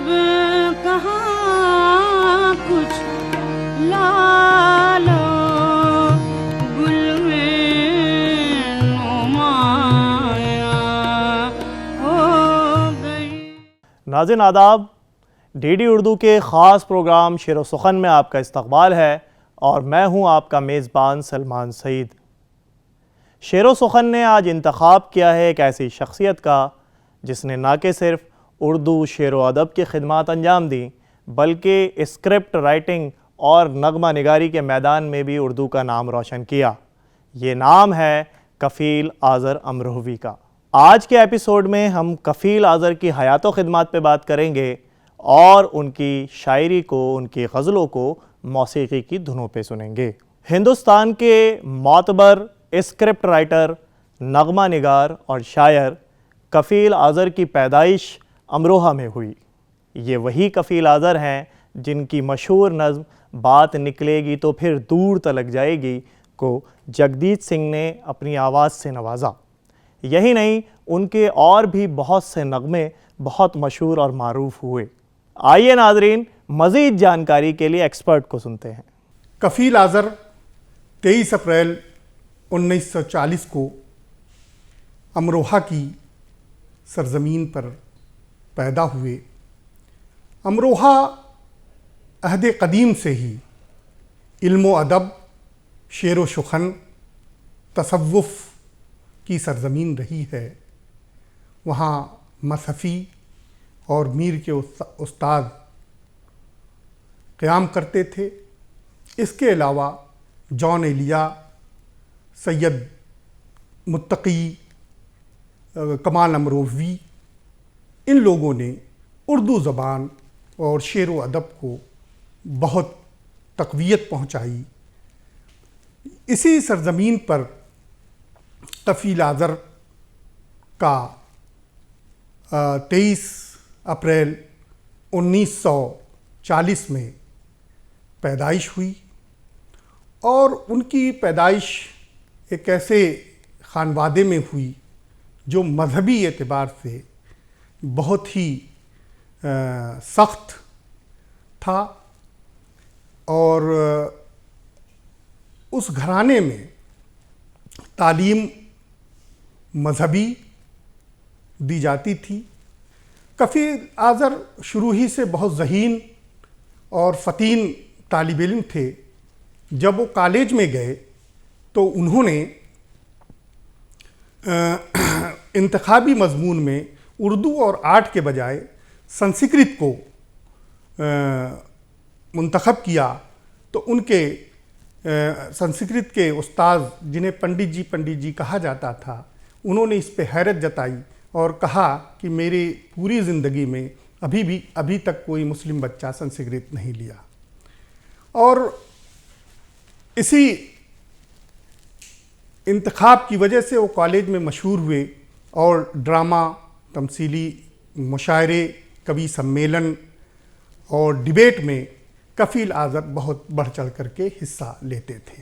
अब कहाँ कुछ लालो गुल में नुमाया हो गई। नाज़रीन आदाब, डीडी उर्दू के ख़ास प्रोग्राम शेर व सुखन में आपका इस्तकबाल है और मैं हूं आपका मेज़बान सलमान सईद। शेर व सुखन ने आज इंतखाब किया है एक ऐसी शख्सियत का जिसने ना कि सिर्फ उर्दू शेर व अदब की खिदमात अंजाम दी बल्कि स्क्रिप्ट राइटिंग और नगमा निगारी के मैदान में भी उर्दू का नाम रोशन किया। ये नाम है कफ़ील आज़र अमरोहवी का। आज के एपिसोड में हम कफ़ील आज़र की हयात व खिदमात पे बात करेंगे और उनकी शायरी को, उनकी गज़लों को मौसीकी की धुनों पे सुनेंगे। हिंदुस्तान के मोतबर स्क्रिप्ट राइटर, नगमा निगार और शायर कफ़ील आज़र की पैदाइश अमरोहा में हुई। ये वही कफ़ील आज़र हैं जिनकी मशहूर नज़्म बात निकलेगी तो फिर दूर तलक जाएगी को जगजीत सिंह ने अपनी आवाज़ से नवाजा। यही नहीं, उनके और भी बहुत से नगमे बहुत मशहूर और मारूफ हुए। आइए नाज़रीन, मज़ीद जानकारी के लिए एक्सपर्ट को सुनते हैं। कफ़ील आज़र 23 अप्रैल 1940 को अमरोहा की सरज़मीन पर पैदा हुए। अमरोहा अहद क़दीम से ही इल्म अदब, शेर व सुखन, तसव्वुफ़ की सरज़मीन रही है। वहाँ मसफ़ी और मीर के उस्ताद क़याम करते थे। इसके अलावा जॉन एलिया, सैयद मुत्तकी, कमाल अमरोहवी, इन लोगों ने उर्दू ज़बान और शेर व अदब को बहुत तक़वियत पहुँचाई। इसी सरज़मीन पर कफ़ील आज़र का 23 अप्रैल 1940 में पैदाइश हुई और उनकी पैदाइश एक ऐसे ख़ानवादे में हुई जो मजहबी एतबार से बहुत ही सख्त था और उस घराने में तालीम मजहबी दी जाती थी। कफ़ील आज़र शुरू ही से बहुत ज़हीन और फ़तीन तालिब इल्म थे। जब वो कॉलेज में गए तो उन्होंने इंतखाबी मज़मून में उर्दू और आर्ट के बजाय संस्कृत को मुंतखब किया। तो उनके संस्कृत के उस्ताद, जिन्हें पंडित जी कहा जाता था, उन्होंने इस पे हैरत जताई और कहा कि मेरी पूरी ज़िंदगी में अभी तक कोई मुस्लिम बच्चा संस्कृत नहीं लिया। और इसी इंतखाब की वजह से वो कॉलेज में मशहूर हुए और ड्रामा, तमसीली मुशायरे, कवि सम्मेलन और डिबेट में कफ़ील आज़र बहुत बढ़ चढ़ करके हिस्सा लेते थे।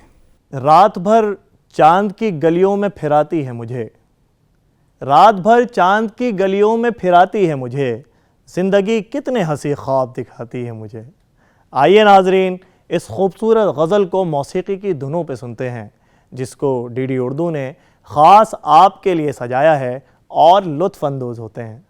रात भर चांद की गलियों में फिराती है मुझे, रात भर चांद की गलियों में फिराती है मुझे, ज़िंदगी कितने हंसी ख्वाब दिखाती है मुझे। आइए नाजरीन, इस खूबसूरत गज़ल को मौसीकी की धुनों पे सुनते हैं जिसको डीडी उर्दू ने ख़ास आपके लिए सजाया है और लुत्फ़ अंदोज़ होते हैं।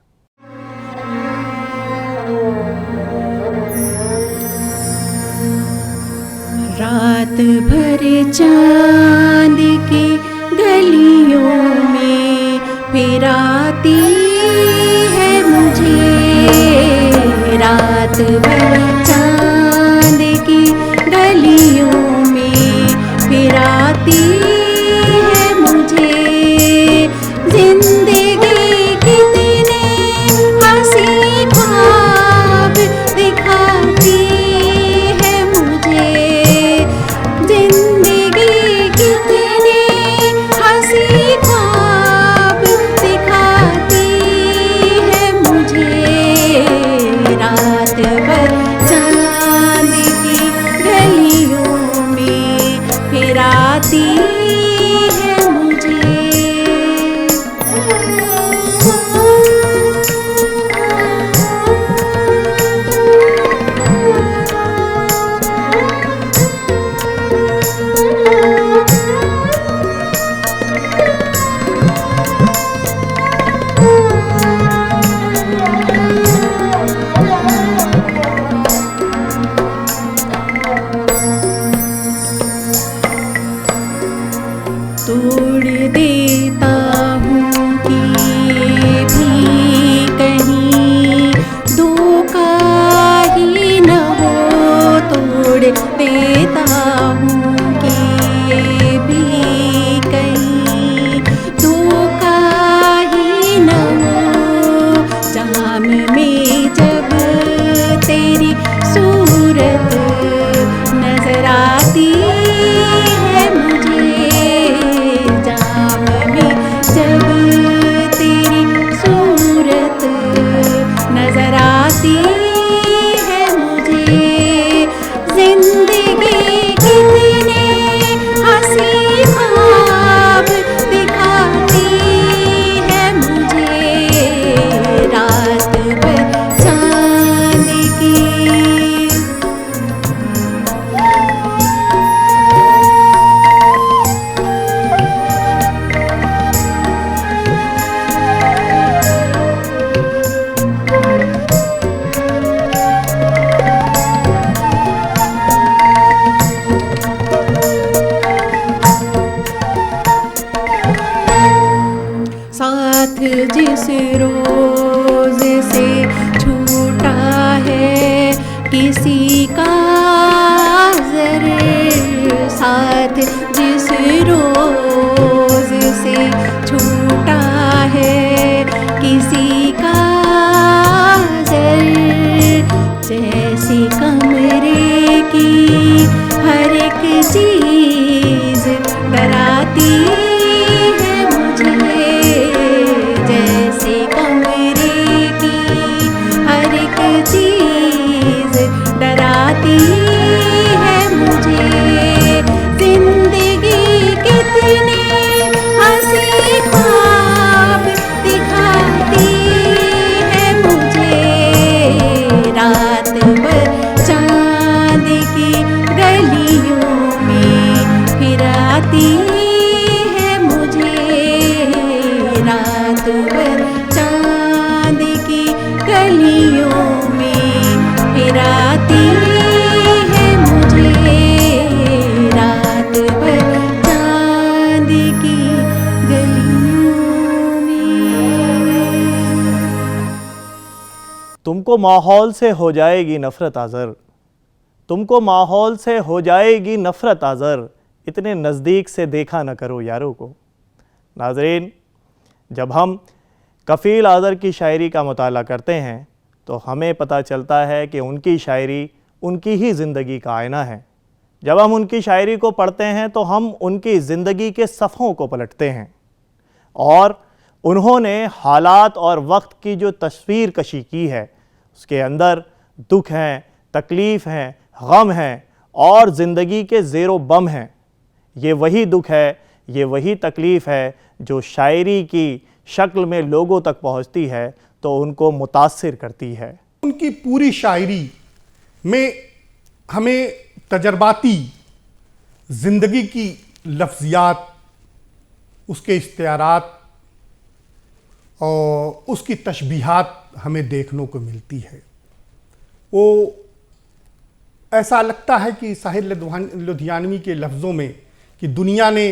रात भर चांद की गलियों में फिराती है मुझे, रात भर चांद की गलियों में फिराती है मुझे, जिंदगी कितने हंसी ख्वाब दिखाती है मुझे, जिंदगी कितने हंसी ख्वाब दिखाती है मुझे, रात भर रोज से छूटा है किसी का जरा साथ, जिस रोज से छूटा है किसी का जैसे कमरे की हर एक चीज डराती है मुझे, जैसे कमरे की हर एक चीज डराती है मुझे। जिंदगी कितने हंसी ख्वाब दिखाती है मुझे, रात भर चांद की गलियों में फिराती है मुझे, रात भर चांद की गलियों में फिराती है मुझे, रात भर चांद की गलियों में। तुमको माहौल से हो जाएगी नफ़रत आज़र, तुमको माहौल से हो जाएगी नफ़रत आज़र, इतने नज़दीक से देखा न करो यारों को। नाज़रीन, जब हम कफ़ील आज़र की शायरी का मुताला करते हैं तो हमें पता चलता है कि उनकी शायरी उनकी ही ज़िंदगी का आईना है। जब हम उनकी शायरी को पढ़ते हैं तो हम उनकी ज़िंदगी के सफ़ों को पलटते हैं और उन्होंने हालात और वक्त की जो तस्वीर कशी की है उसके अंदर दुख हैं, तकलीफ़ हैं, गम हैं और ज़िंदगी के ज़ेरो बम हैं। ये वही दुख है, ये वही तकलीफ़ है जो शायरी की शक्ल में लोगों तक पहुंचती है तो उनको मुतासिर करती है। उनकी पूरी शायरी में हमें तजर्बाती ज़िंदगी की लफ्ज़ियात, उसके इस्तियारात और उसकी तशबीहात हमें देखने को मिलती है। वो ऐसा लगता है कि साहिर लुधियानवी के लफ्ज़ों में कि दुनिया ने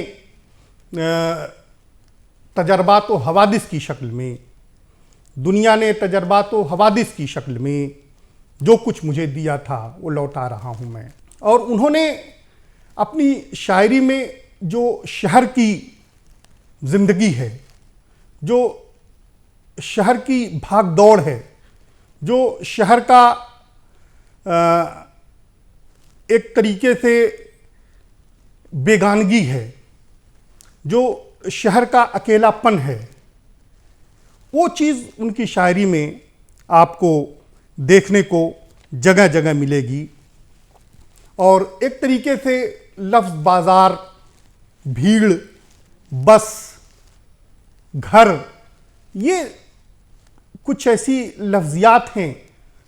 तजर्बात व हवादिस की शक्ल में, दुनिया ने तजर्बात व हवादिस की शक्ल में जो कुछ मुझे दिया था वो लौटा रहा हूँ मैं। और उन्होंने अपनी शायरी में जो शहर की ज़िंदगी है, जो शहर की भाग दौड़ है, जो शहर का एक तरीके से बेगानगी है, जो शहर का अकेलापन है, वो चीज़ उनकी शायरी में आपको देखने को जगह जगह मिलेगी। और एक तरीके से लफ्ज़, बाज़ार, भीड़, बस, घर, ये कुछ ऐसी लफ्ज़ियात हैं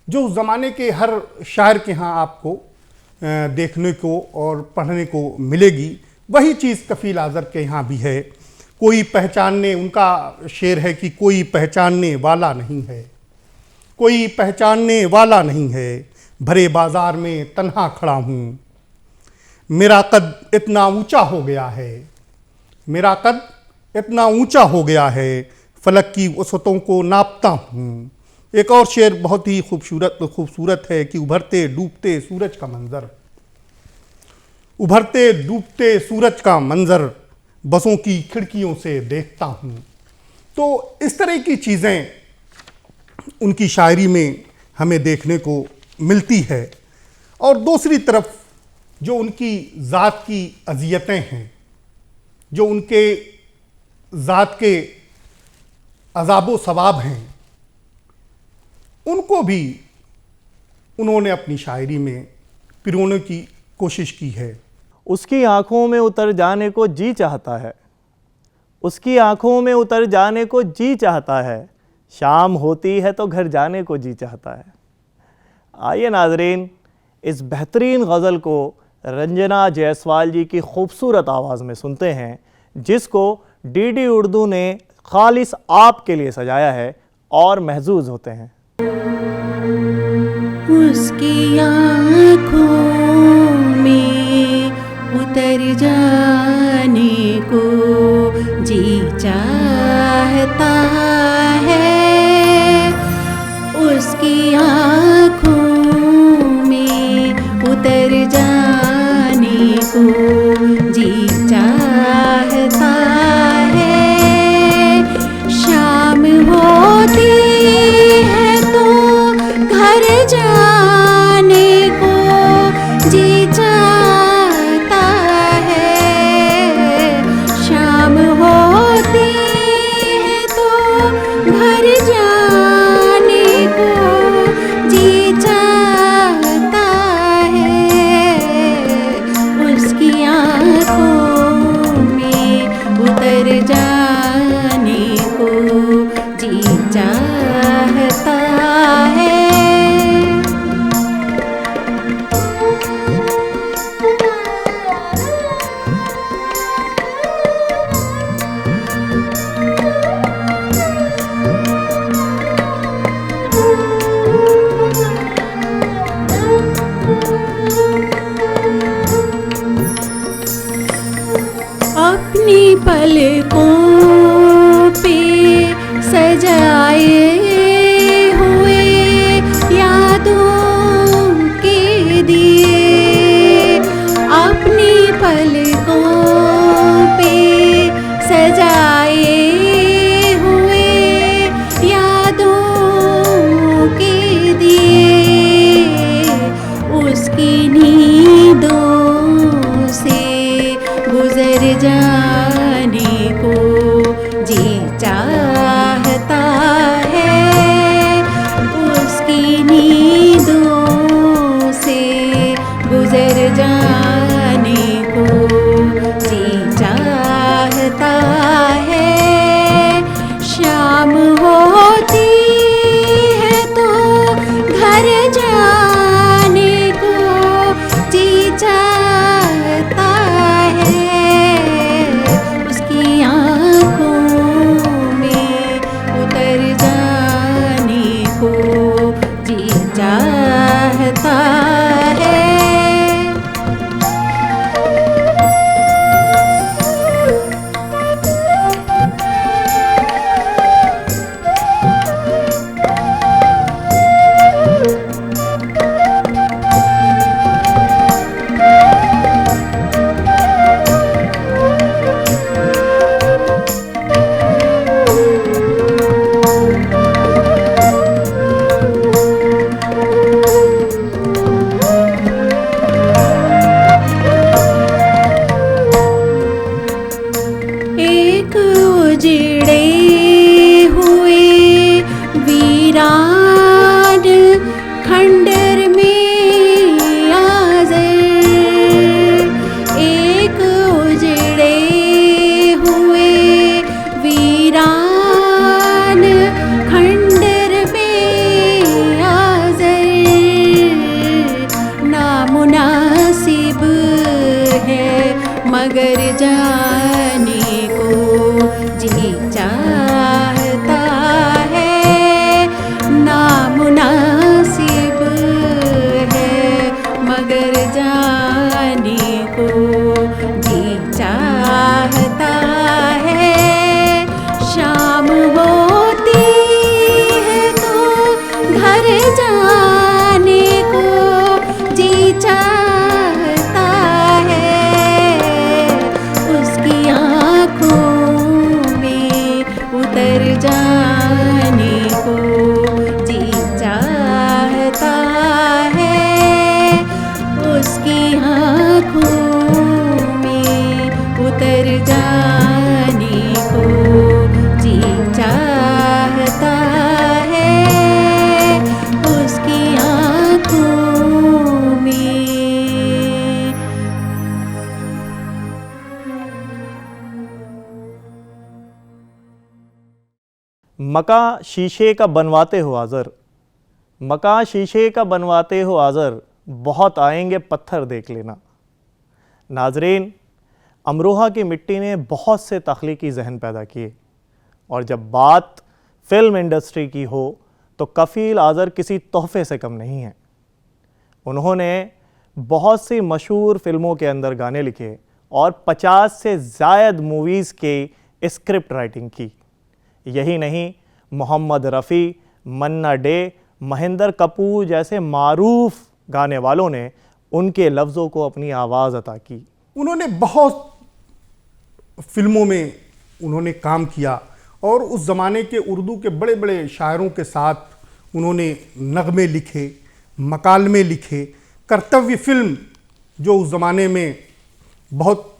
जो उस ज़माने के हर शायर के यहाँ आपको देखने को और पढ़ने को मिलेगी। वही चीज़ कफ़ील आज़र के यहाँ भी है। कोई पहचानने, उनका शेर है कि कोई पहचानने वाला नहीं है, कोई पहचानने वाला नहीं है, भरे बाज़ार में तन्हा खड़ा हूँ, मेरा कद इतना ऊंचा हो गया है, मेरा कद इतना ऊंचा हो गया है, फलक की वसतों को नापता हूँ। एक और शेर बहुत ही खूबसूरत है कि उभरते डूबते सूरज का मंज़र, उभरते डूबते सूरज का मंज़र बसों की खिड़कियों से देखता हूँ। तो इस तरह की चीज़ें उनकी शायरी में हमें देखने को मिलती है। और दूसरी तरफ जो उनकी ज़ात की अज़ियतें हैं, जो उनके ज़ात के अज़ाब व सवाब हैं, उनको भी उन्होंने अपनी शायरी में पिरोने की कोशिश की है। उसकी आंखों में उतर जाने को जी चाहता है, उसकी आंखों में उतर जाने को जी चाहता है, शाम होती है तो घर जाने को जी चाहता है। आइए नाजरीन, इस बेहतरीन गज़ल को रंजना जायसवाल जी की खूबसूरत आवाज़ में सुनते हैं, जिसको डीडी उर्दू ने खालिस आपके लिए सजाया है, और महजूज होते हैं। उसकी आँखों में उतर जाने को जी चाहता है उसकी आँखों में उतर जाने को जी चाहता है। शाम होती है तो घर जाने को जी चाहता है। शाम होती है तो घर जाने को जी चाहता है। उसकी आँखों में उतर जाने को जी चाहता है। अपनी पलकों पे सजाए हुए यादों के दिए। अपनी पलकों पे सजाए हुए यादों के दिए। उसकी नींदों से गुजर जाने को जी चाहता है। उसकी नींदों से गुजर जाने को जी चाहता है। शाम होती है तो घर जाने को जी चाहता है। उसकी आँखों में उतर जाने को जी चाहता है। एक उजड़े हुए वीरान खंडर में आज़र। एक उजड़े हुए वीरान खंडर में आज़र। नामुनासिब है मगर जाने को जी चाहता है। नामुनासिब है मगर जाने को जी चाहता है। शाम होती है तो घर जाने को जी चाहता है। उसकी आँखों में उतर जाने को जी चाहता है। उसकी आँखों में उतर जाने को जी चाहता है। उसकी आँखों में। मका शीशे का बनवाते हो आज़र, मका शीशे का बनवाते हो आज़र, बहुत आएंगे पत्थर देख लेना। नाजरीन, अमरोहा की मिट्टी ने बहुत से तख्लीकी जहन पैदा किए और जब बात फ़िल्म इंडस्ट्री की हो तो कफ़ील आज़र किसी तोहफ़े से कम नहीं है। उन्होंने बहुत सी मशहूर फ़िल्मों के अंदर गाने लिखे और 50 से ज़ायद मूवीज़ के स्क्रिप्ट राइटिंग की। यही नहीं, मोहम्मद रफ़ी, मन्ना डे, महेंद्र कपूर जैसे मारूफ गाने वालों ने उनके लफ्ज़ों को अपनी आवाज़ अता की। उन्होंने बहुत फिल्मों में उन्होंने काम किया और उस ज़माने के उर्दू के बड़े बड़े शायरों के साथ उन्होंने नगमे लिखे, मकालमे लिखे। कर्तव्य फिल्म जो उस ज़माने में बहुत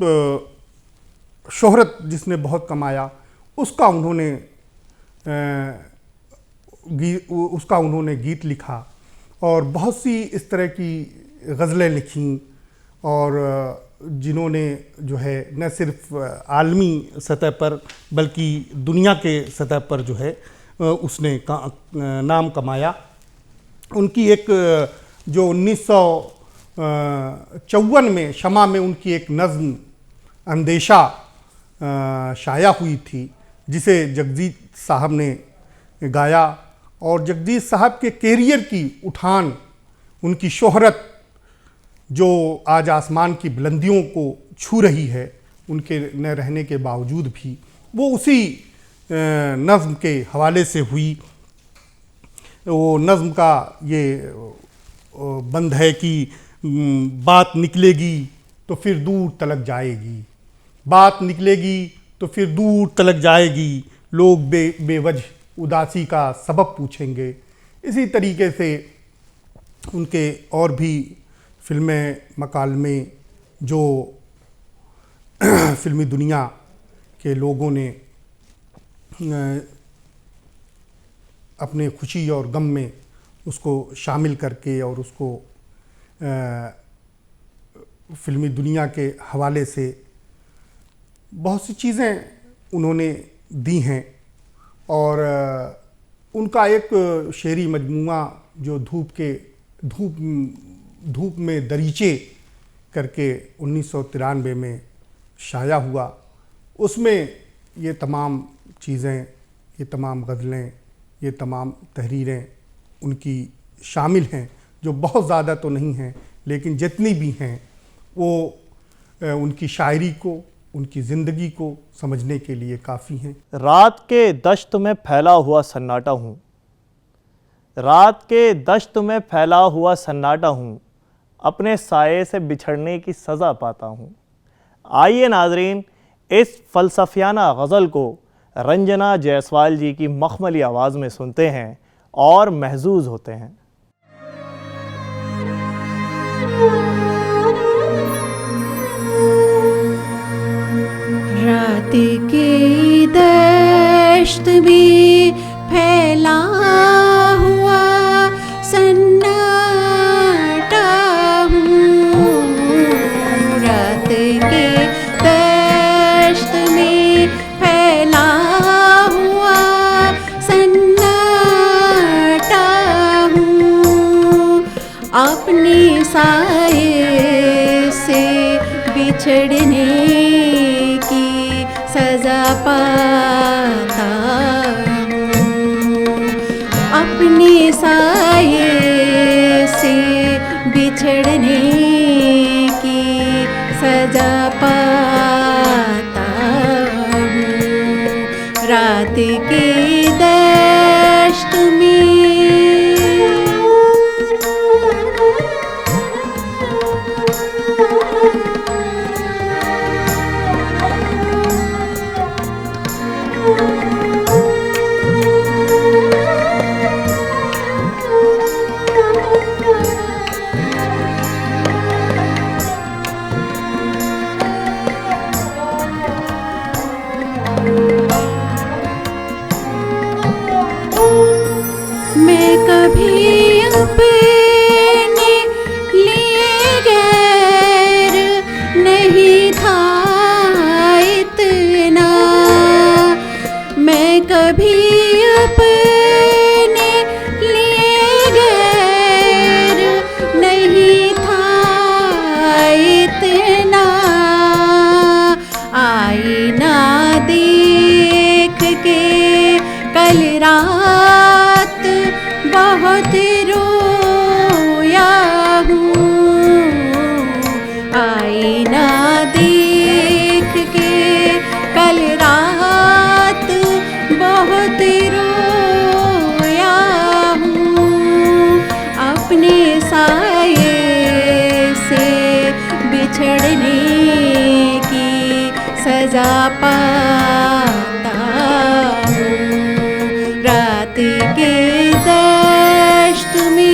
शोहरत जिसने बहुत कमाया, उसका उन्होंने गीत लिखा और बहुत सी इस तरह की गज़लें लिखीं और जिन्होंने जो है न सिर्फ आलमी सतह पर बल्कि दुनिया के सतह पर जो है उसने नाम कमाया। उनकी एक जो 1954 में शमा में उनकी एक नज़्म अंदेशा शाया हुई थी, जिसे जगजीत साहब ने गाया और जगजीत साहब के कैरियर की उठान, उनकी शोहरत जो आज आसमान की बुलंदियों को छू रही है, उनके न रहने के बावजूद भी, वो उसी नज़्म के हवाले से हुई। वो नज़्म का ये बंद है कि बात निकलेगी तो फिर दूर तलक जाएगी, बात निकलेगी तो फिर दूर तलक जाएगी, लोग बेवजह उदासी का सबब पूछेंगे। इसी तरीके से उनके और भी फिल्में, मकालमे जो फिल्मी दुनिया के लोगों ने अपने खुशी और गम में उसको शामिल करके और उसको फिल्मी दुनिया के हवाले से बहुत सी चीज़ें उन्होंने दी हैं। और उनका एक शेरी मजमूआ जो धूप में दरीचे करके 1993 में शाया हुआ, उसमें ये तमाम चीज़ें, ये तमाम गज़लें, ये तमाम तहरीरें उनकी शामिल हैं, जो बहुत ज़्यादा तो नहीं हैं लेकिन जितनी भी हैं वो उनकी शायरी को, उनकी ज़िंदगी को समझने के लिए काफ़ी हैं। रात के दश्त में फैला हुआ सन्नाटा हूँ, रात के दश्त में फैला हुआ सन्नाटा हूँ, अपने साये से बिछड़ने की सज़ा पाता हूँ। आइए नाज़रीन, इस फ़लसफ़ियाना गज़ल को रंजना जायसवाल जी की मखमली आवाज़ में सुनते हैं और महजूज़ होते हैं। रात की दश्त में फैला हुआ सन्नाटा हूँ, रात के दश्त में फैला हुआ सन्नाटा हूँ, अपने साये से बिछड़ने की सजा पाता हूँ, अपने साये से बिछड़ने की सजा पाता हूँ, रात की दश्त में। मैं कभी अपने लिए गैर नहीं था इतना, मैं कभी अपने लिए गैर नहीं था इतना, आईना देख के कल रात बहुत रोया सजा पाता हूँ रात के दश्त में।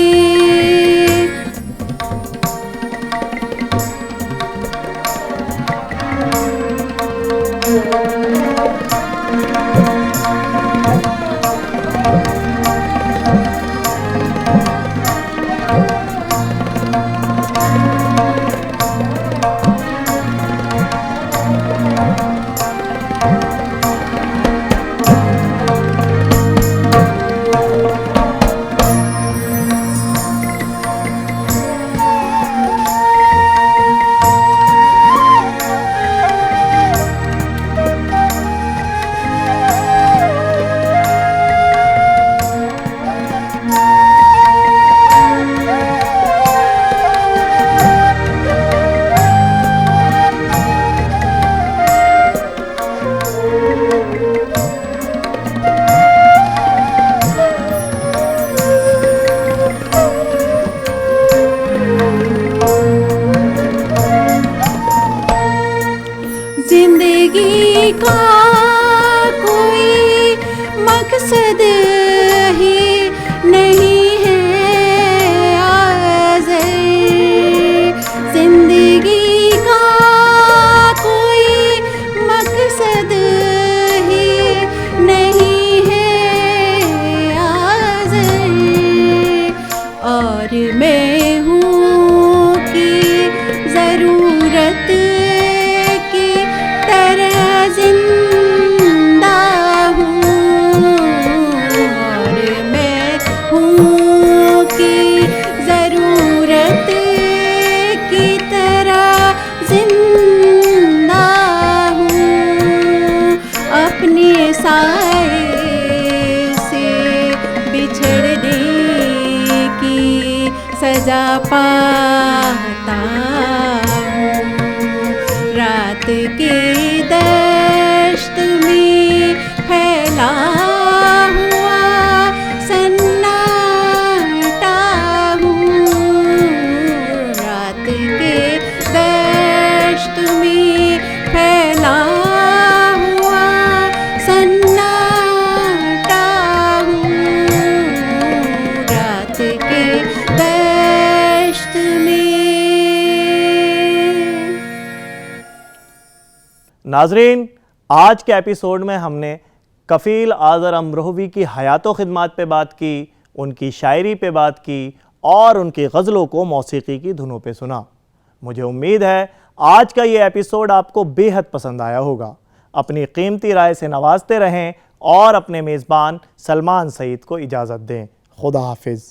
जिंदगी का कोई मकसद ही नहीं है आज़र। जिंदगी का कोई मकसद ही नहीं है आज़र। और मैं हूँ कि ज़रूरत की तरह जिंदा हूँ। और मैं हूँ कि ज़रूरत की तरह जिंदा हूँ। अपने साए से बिछड़ने की सजा पाता हूँ रात के दश्त में फैला हुआ सन्नाटा हूँ। रात के दश्त में फैला हुआ सन्नाटा हूँ। रात के दश्त में। नाजरीन, आज के एपिसोड में हमने कफ़ील आज़र अमरोहवी की हयातो खिदमात पे बात की, उनकी शायरी पे बात की और उनकी गज़लों को मौसीकी की धुनों पे सुना। मुझे उम्मीद है आज का ये एपिसोड आपको बेहद पसंद आया होगा। अपनी कीमती राय से नवाजते रहें और अपने मेज़बान सलमान सईद को इजाज़त दें। खुदा हाफिज़।